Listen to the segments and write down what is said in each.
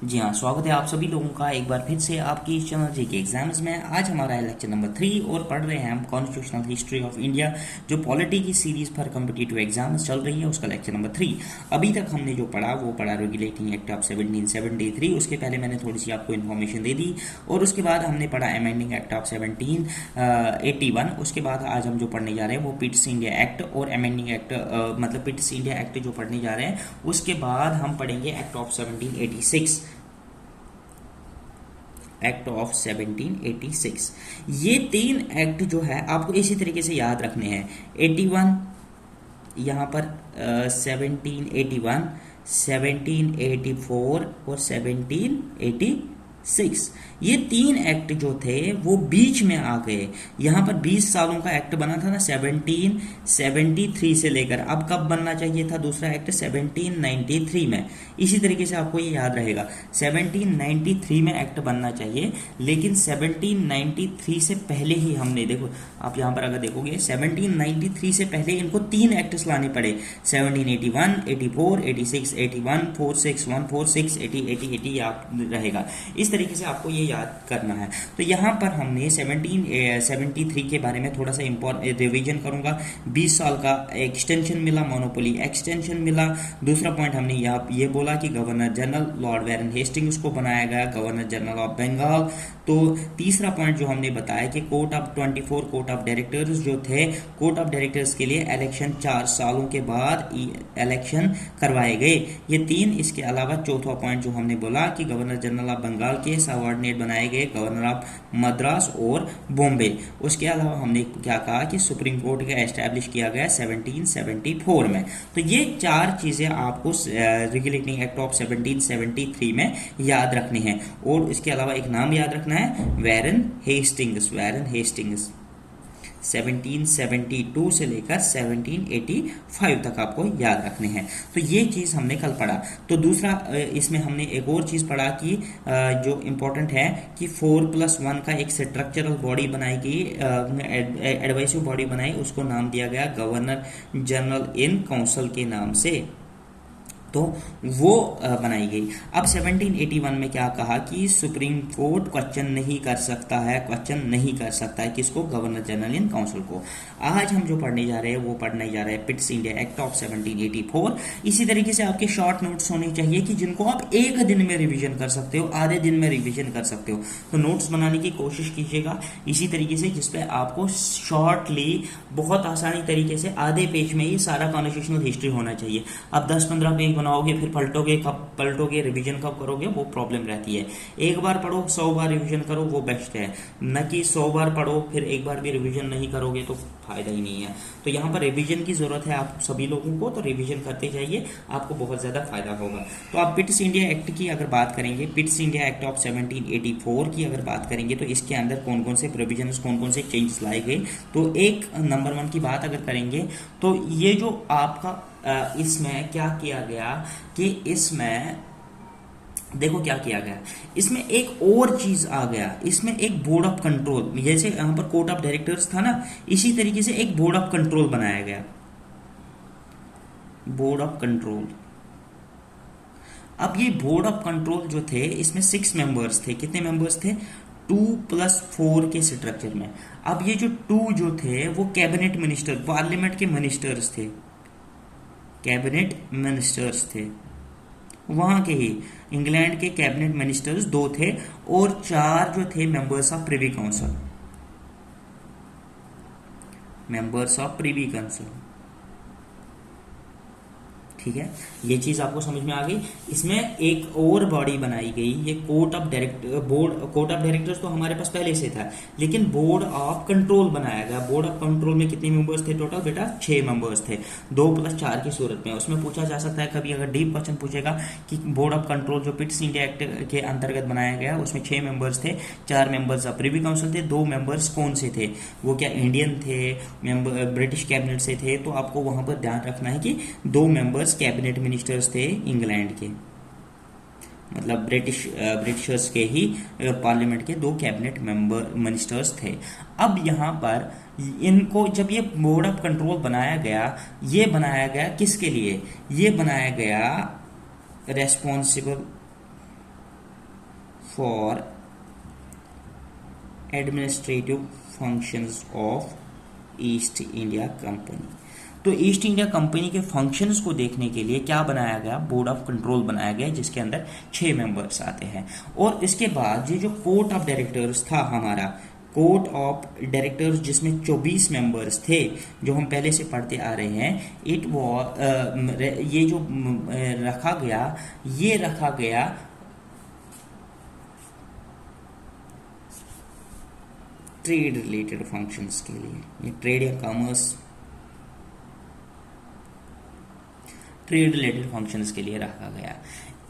जी हाँ, स्वागत है आप सभी लोगों का एक बार फिर से आपकी इस चैनल जी के एग्जाम्स में। आज हमारा है लेक्चर नंबर 3 और पढ़ रहे हैं हम कॉन्स्टिट्यूशनल हिस्ट्री ऑफ इंडिया, जो पॉलिटी की सीरीज फॉर कॉम्पिटिटिव एग्जाम्स चल रही है, उसका लेक्चर नंबर 3। अभी तक हमने जो पढ़ा वो पढ़ा रेगुलेटिंग एक्ट ऑफ 1773। उसके पहले मैंने थोड़ी सी आपको इन्फॉर्मेशन दे दी, और उसके बाद हमने पढ़ा अमेंडिंग एक्ट ऑफ 1781। उसके बाद आज हम जो पढ़ने जा रहे हैं वो पिट्स इंडिया एक्ट और अमेंडिंग एक्ट, मतलब पिट्स इंडिया एक्ट जो पढ़ने जा रहे हैं। उसके बाद हम पढ़ेंगे एक्ट ऑफ 1786, एक्ट ऑफ 1786। ये तीन एक्ट जो है आपको इसी तरीके से याद रखने हैं। 81 यहाँ पर 1781, 1784 और 1786, ये तीन एक्ट जो थे वो बीच में आ गए। यहाँ पर 20 सालों का एक्ट बना था ना 1773 से लेकर, अब कब बनना चाहिए था दूसरा एक्ट? 1793 में। इसी तरीके से आपको ये याद रहेगा, 1793 में एक्ट बनना चाहिए, लेकिन 1793 से पहले ही हमने, देखो आप यहाँ पर अगर देखोगे 1793 से पहले इनको तीन एक्ट्स लाने पड़े। 1781, 84, 86, 81, 46, 146, 80, 80, 80 याद रहेगा। इस तरीके से आपको ये याद करना है। तो यहाँ पर हमने 1773 के बारे में थोड़ा सा रिवीजन करूंगा। 20 साल का एक्सटेंशन मिला, मोनोपोली एक्सटेंशन मिला। दूसरा पॉइंट हमने ये बोला कि governor general Lord Warren Hastings को बनाया गया गवर्नर जनरल ऑफ बंगाल। तो तीसरा पॉइंट जो हमने बताया कि court of 24 court of directors जो थे, कोर्ट ऑफ डायरेक्टर्स के लिए इलेक्शन 4 सालों के बाद इलेक्शन करवाए गए। ये तीन। इसके अलावा चौथा पॉइंट जो हमने बोला कि गवर्नर जनरल ऑफ बंगाल के सबऑर्डिनेट बनाए गए गवर्नर ऑफ मद्रास और बॉम्बे। उसके अलावा हमने क्या कहा कि सुप्रीम कोर्ट का एस्टैब्लिश किया गया 1774 में। तो ये चार चीजें आपको रेगुलेटिंग एक्ट ऑफ 1773 में याद रखनी है। और इसके अलावा एक नाम याद रखना है, वेरन हेस्टिंग्स। वेरन हेस्टिंग्स 1772 से लेकर 1785 तक आपको याद रखने हैं। तो ये चीज़ हमने कल पढ़ा। तो दूसरा इसमें हमने एक और चीज़ पढ़ा कि जो इम्पोर्टेंट है कि 4+1 का एक स्ट्रक्चरल बॉडी बनाई गई, एडवाइसिव बॉडी बनाई, उसको नाम दिया गया गवर्नर जनरल इन काउंसिल के नाम से। तो वो बनाई गई। अब 1781 में क्या कहा कि सुप्रीम कोर्ट क्वेश्चन नहीं कर सकता है, किसको? गवर्नर जनरल इन काउंसिल को। आज हम जो पढ़ने जा रहे हैं वो पढ़ने जा रहे हैं पिट्स इंडिया एक्ट ऑफ 1784। इसी तरीके से आपके शॉर्ट नोट्स होने चाहिए कि जिनको आप एक दिन में रिवीजन कर सकते हो, आधे दिन में रिवीजन कर सकते हो। तो नोट्स बनाने की कोशिश कीजिएगा इसी तरीके से जिसपे आपको शॉर्टली बहुत आसानी तरीके से आधे पेज में ही सारा कॉन्स्टिट्यूशनल हिस्ट्री होना चाहिए। आप 10-15 पेज बनाओगे, फिर पलटोगे, रिवीजन कब करोगे, वो प्रॉब्लम रहती है। एक बार पढ़ो 100 बार रिवीजन करो, वो बेस्ट है, न कि 100 बार पढ़ो फिर एक बार भी रिवीजन नहीं करोगे तो फायदा ही नहीं है। तो यहाँ पर रिवीजन की जरूरत है आप सभी लोगों को, तो रिवीजन करते जाइए, आपको बहुत ज्यादा फायदा होगा। तो आप पिट्स इंडिया एक्ट की अगर बात करेंगे, पिट्स इंडिया एक्ट ऑफ 1784 की अगर बात करेंगे, तो इसके अंदर कौन कौन से प्रोविजन, कौन कौन से चेंजेस लाए गए। तो एक नंबर 1 की बात अगर करेंगे तो ये जो आपका इसमें क्या किया गया कि इसमें देखो क्या किया गया, इसमें एक और चीज आ गया, इसमें एक बोर्ड ऑफ कंट्रोल, जैसे यहां पर कोर्ट ऑफ डायरेक्टर्स था ना, इसी तरीके से एक बोर्ड ऑफ कंट्रोल बनाया गया, बोर्ड ऑफ कंट्रोल। अब ये बोर्ड ऑफ कंट्रोल जो थे, इसमें 6 मेंबर्स थे। कितने मेंबर्स थे? 2+4 के स्ट्रक्चर में। अब ये जो 2 जो थे वो कैबिनेट मिनिस्टर, पार्लियामेंट के मिनिस्टर्स थे, कैबिनेट मिनिस्टर्स थे, वहां के ही इंग्लैंड के कैबिनेट मिनिस्टर्स 2 थे, और 4 जो थे members of privy council, members of privy council. ठीक है, ये चीज आपको समझ में आ गई। इसमें एक और बॉडी बनाई गई, ये कोर्ट ऑफ डायरेक्टर्स तो हमारे पास पहले से था, लेकिन बोर्ड ऑफ कंट्रोल बनाया गया। बोर्ड ऑफ कंट्रोल में कितने मेंबर्स थे टोटल? बेटा 6 मेंबर्स थे, 2+4 की सूरत में। उसमें पूछा जा सकता है कभी, अगर डीप क्वेश्चन पूछेगा कि बोर्ड ऑफ कंट्रोल जो पिट्स इंडिया एक्ट के अंतर्गत बनाया गया, उसमें 6 मेंबर्स थे, 4 मेंबर्स ऑफ प्रिवी काउंसिल थे, 2 मेंबर्स कौन से थे? वो क्या इंडियन थे, ब्रिटिश कैबिनेट से थे? तो आपको वहां पर ध्यान रखना है कि 2 मेंबर्स कैबिनेट मिनिस्टर्स थे इंग्लैंड के, मतलब ब्रिटिशर्स के ही पार्लियामेंट के 2 कैबिनेट मिनिस्टर्स थे। अब यहाँ पर इनको जब ये बोर्ड ऑफ कंट्रोल बनाया गया, ये बनाया गया किसके लिए? ये बनाया गया responsible for administrative functions of east India company. तो ईस्ट इंडिया कंपनी के फंक्शंस को देखने के लिए क्या बनाया गया, बोर्ड ऑफ कंट्रोल बनाया गया, जिसके अंदर 6 मेंबर्स आते हैं। और इसके बाद ये जो कोर्ट ऑफ डायरेक्टर्स था हमारा, कोर्ट ऑफ डायरेक्टर्स जिसमें 24 मेंबर्स थे, जो हम पहले से पढ़ते आ रहे हैं, इट वो ये जो रखा गया, ये रखा गया ट्रेड रिलेटेड फंक्शंस के लिए। ये ट्रेड या कॉमर्स, ट्रेड रिलेटेड फंक्शंस के लिए रखा गया।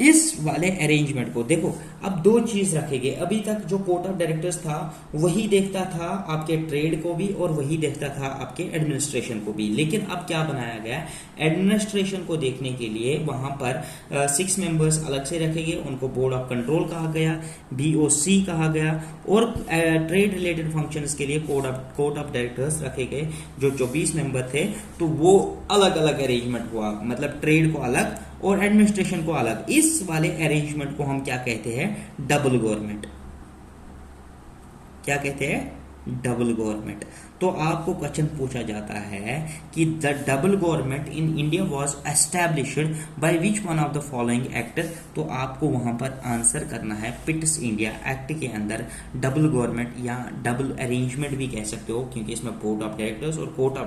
इस वाले अरेंजमेंट को देखो, अब दो चीज रखेंगे। अभी तक जो कोर्ट ऑफ डायरेक्टर्स था वही देखता था आपके ट्रेड को भी और वही देखता था आपके एडमिनिस्ट्रेशन को भी, लेकिन अब क्या बनाया गया, एडमिनिस्ट्रेशन को देखने के लिए वहां पर 6 मेंबर्स अलग से रखे गए, उनको बोर्ड ऑफ कंट्रोल कहा गया, BOC कहा गया। और ट्रेड रिलेटेड फंक्शंस के लिए कोर्ट ऑफ डायरेक्टर्स रखे गए जो 24 मेंबर थे, तो वो अलग अलग अरेंजमेंट हुआ, मतलब ट्रेड को अलग और एडमिनिस्ट्रेशन को अलग। इस वाले अरेंजमेंट को हम क्या कहते हैं, डबल गवर्नमेंट। क्या कहते हैं, डबल गवर्नमेंट। तो आपको क्वेश्चन पूछा जाता है कि the double government in India was established by which one of the following act. तो आपको वहां पर आंसर करना है, पिट्स इंडिया एक्ट के अंदर डबल गवर्नमेंट या डबल अरेंजमेंट भी कह सकते हो, क्योंकि इसमें बोर्ड ऑफ डायरेक्टर्स और कोर्ट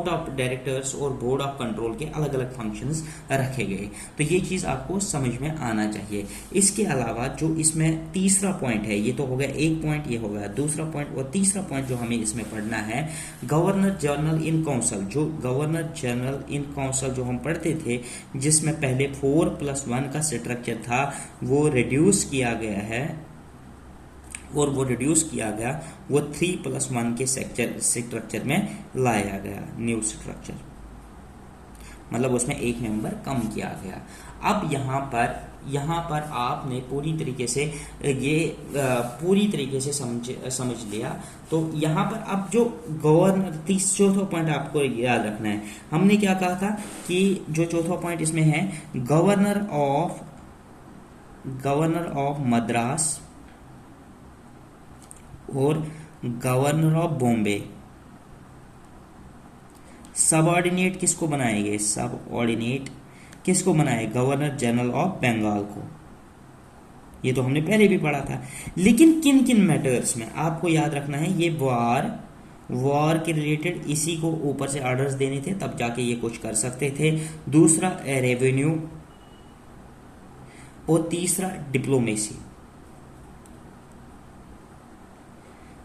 ऑफ डायरेक्टर्स और बोर्ड ऑफ कंट्रोल के अलग अलग फंक्शंस रखे गए। तो ये चीज आपको समझ में आना चाहिए। इसके अलावा जो इसमें तीसरा पॉइंट है, ये तो हो गया एक पॉइंट, ये हो गया दूसरा पॉइंट, और तीसरा पॉइंट जो हमें इसमें पढ़ना है, गवर्नर जनरल इन काउंसिल। जो गवर्नर जनरल इन काउंसिल जो हम पढ़ते थे, जिसमें पहले 4+1 का स्ट्रक्चर था, वो रिड्यूस किया गया है, और वो रिड्यूस किया गया, वो 3+1 के स्ट्रक्चर में लाया गया, न्यू स्ट्रक्चर, मतलब उसमें एक मेंबर कम किया गया। अब यहाँ पर आपने पूरी तरीके से ये पूरी तरीके से समझ लिया। तो यहाँ पर अब जो गवर्नर, चौथा पॉइंट आपको याद रखना है, हमने क्या कहा था कि जो चौथा पॉइंट इसमें है, गवर्नर ऑफ मद्रास और गवर्नर ऑफ बॉम्बे सबऑर्डिनेट किसको बनाएंगे, सबऑर्डिनेट किसको बनाए, गवर्नर जनरल ऑफ बंगाल को। ये तो हमने पहले भी पढ़ा था। लेकिन किन किन मैटर्स में आपको याद रखना है, ये वॉर के रिलेटेड इसी को ऊपर से ऑर्डर्स देने थे, तब जाके ये कुछ कर सकते थे। दूसरा रेवेन्यू, और तीसरा डिप्लोमेसी।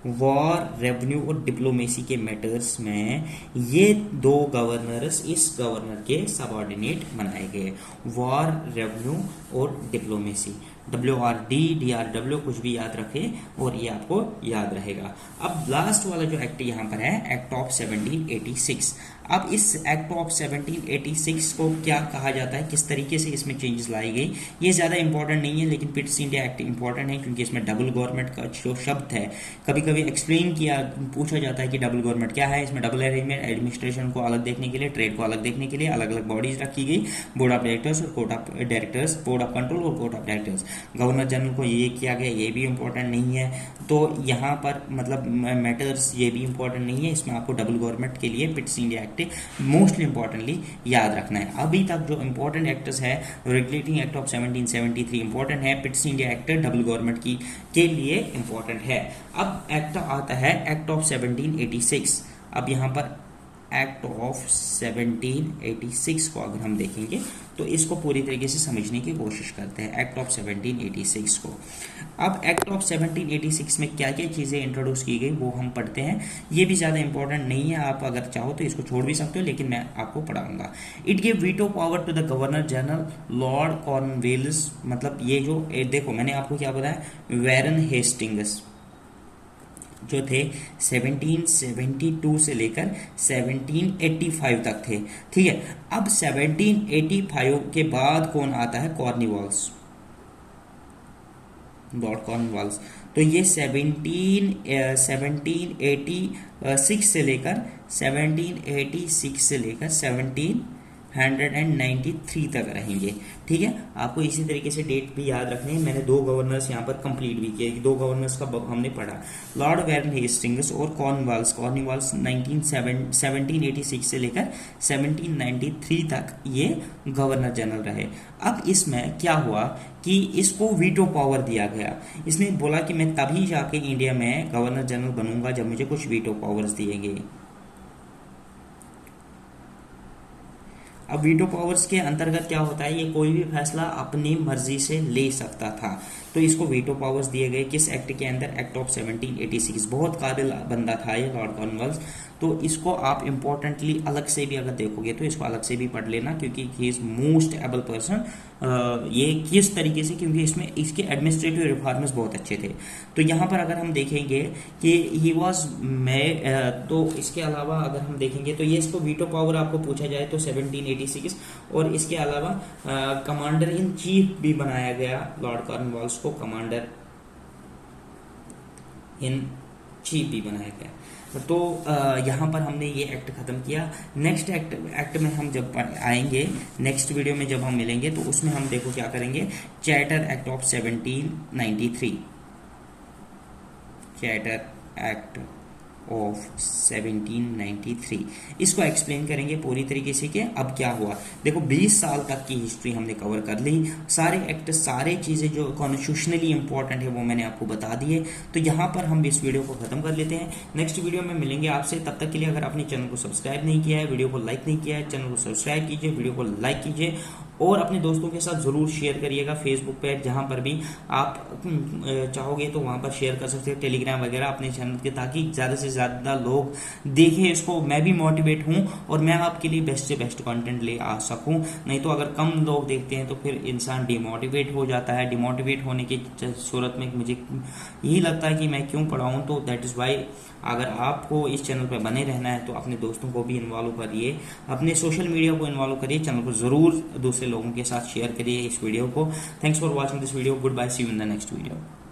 वॉर, रेवेन्यू और डिप्लोमेसी के मैटर्स में ये दो गवर्नर्स इस गवर्नर के सबऑर्डिनेट बनाए गए, वॉर, रेवेन्यू और डिप्लोमेसी। WRD, DRW कुछ भी याद रखें और ये आपको याद रहेगा। अब लास्ट वाला जो एक्ट यहाँ पर है, एक्ट ऑफ 1786। अब इस एक्ट ऑफ 1786 को क्या कहा जाता है, किस तरीके से इसमें चेंजेस लाई गई, ये ज़्यादा इंपॉर्टेंट नहीं है, लेकिन पिट्स इंडिया एक्ट इंपॉर्टेंट है, क्योंकि इसमें डबल गवर्नमेंट का जो शब्द है कभी कभी एक्सप्लेन किया, पूछा जाता है कि डबल गवर्नमेंट क्या है। इसमें डबल अरेंजमेंट, एडमिनिस्ट्रेशन को अलग देखने के लिए, ट्रेड को अलग देखने के लिए अलग अलग बॉडीज रखी गई, बोर्ड ऑफ डायरेक्टर्स और court of directors, board of control और court of directors. Governor general को ये किया गया, ये भी इंपॉर्टेंट नहीं है। तो यहाँ पर मतलब मैटर्स ये भी इंपॉर्टेंट नहीं है, इसमें आपको डबल गवर्नमेंट के लिए Pitt's India act mostly importantly याद रखना है। अभी तक जो इंपॉर्टेंट एक्ट्स है, रेगुलेटिंग एक्ट ऑफ 1773 इंपॉर्टेंट है, Pitt's India act double government की के लिए इंपॉर्टेंट है। अब एक्ट आता है एक्ट ऑफ 1786। अब यहाँ पर एक्ट ऑफ 1786 को अगर हम देखेंगे तो इसको पूरी तरीके से समझने की कोशिश करते हैं, एक्ट ऑफ 1786 को। अब एक्ट ऑफ 1786 में क्या क्या चीज़ें इंट्रोड्यूस की गई वो हम पढ़ते हैं। ये भी ज़्यादा इंपॉर्टेंट नहीं है, आप अगर चाहो तो इसको छोड़ भी सकते हो, लेकिन मैं आपको पढ़ाऊंगा। It give veto power to the governor general Lord Cornwallis. मतलब ये जो देखो मैंने आपको क्या बताया, वैरन हेस्टिंग्स जो थे 1772 से लेकर 1785 तक थे, ठीक है। अब 1785 के बाद कौन आता है, कॉर्नवालिस, लॉर्ड कॉर्नवालिस। तो ये 1786 से लेकर 1786 से लेकर 17 1793 तक रहेंगे। ठीक है, आपको इसी तरीके से डेट भी याद रखनी है। मैंने 2 गवर्नर्स यहाँ पर कंप्लीट भी किए, 2 गवर्नर्स का हमने पढ़ा, लॉर्ड वारन हेस्टिंग्स और कॉर्नवाल्स 1786 से लेकर 1793 तक ये गवर्नर जनरल रहे। अब इसमें क्या हुआ कि इसको वीटो पावर दिया गया। इसने बोला कि मैं तभी जाके इंडिया में गवर्नर जनरल बनूंगा जब मुझे कुछ वीटो पावर्स दिए गए। अब वीटो पावर्स के अंतर्गत क्या होता है, ये कोई भी फैसला अपनी मर्जी से ले सकता था, तो इसको वीटो पावर्स दिए गए। किस एक्ट के अंदर? Act of 1786। बहुत काबिल बंदा था ये लॉर्ड कॉर्नवाल्स, तो इसको आप इंपॉर्टेंटली अलग से भी अगर देखोगे तो इसको अलग से भी पढ़ लेना, क्योंकि he is most able person. ये किस तरीके से, क्योंकि इसमें इसके एडमिनिस्ट्रेटिव रिफॉर्म्स बहुत अच्छे थे। तो यहाँ पर अगर हम देखेंगे कि ही वॉज तो इसके अलावा अगर हम देखेंगे तो ये इसको वीटो पावर आपको पूछा जाए तो 1786, और इसके अलावा कमांडर इन चीफ भी बनाया गया लॉर्ड कॉर्नवाल्स को, कमांडर इन चीफ भी बनाया गया। तो यहाँ पर हमने ये एक्ट खत्म किया। नेक्स्ट एक्ट में हम जब आएंगे, नेक्स्ट वीडियो में जब हम मिलेंगे तो उसमें हम देखो क्या करेंगे, charter act of 1793, charter act of 1793, इसको एक्सप्लेन करेंगे पूरी तरीके से कि अब क्या हुआ। देखो 20 साल तक की हिस्ट्री हमने कवर कर ली, सारे एक्ट, सारे चीज़ें जो कॉन्स्टिट्यूशनली इंपॉर्टेंट है वो मैंने आपको बता दिए। तो यहाँ पर हम इस वीडियो को खत्म कर लेते हैं, नेक्स्ट वीडियो में मिलेंगे आपसे। तब तक के लिए अगर आपने चैनल को सब्सक्राइब नहीं किया है, वीडियो को लाइक नहीं किया है, चैनल को सब्सक्राइब कीजिए, वीडियो को लाइक कीजिए और अपने दोस्तों के साथ ज़रूर शेयर करिएगा। फेसबुक पे जहाँ पर भी आप चाहोगे तो वहाँ पर शेयर कर सकते हैं, टेलीग्राम वगैरह अपने चैनल के, ताकि ज़्यादा से ज़्यादा लोग देखें इसको। मैं भी मोटिवेट हूँ और मैं आपके लिए बेस्ट से बेस्ट कंटेंट ले आ सकूँ। नहीं तो अगर कम लोग देखते हैं तो फिर इंसान डिमोटिवेट हो जाता है। डिमोटिवेट होने की सूरत में मुझे यही लगता है कि मैं क्यों पढ़ाऊँ। तो दैट इज़ वाई अगर आपको इस चैनल पर बने रहना है तो अपने दोस्तों को भी इन्वॉल्व करिए, अपने सोशल मीडिया को इन्वॉल्व करिए, चैनल को ज़रूर दूसरे लोगों के साथ शेयर करिए इस वीडियो को। Thanks for watching this video, good bye, see you in the next video.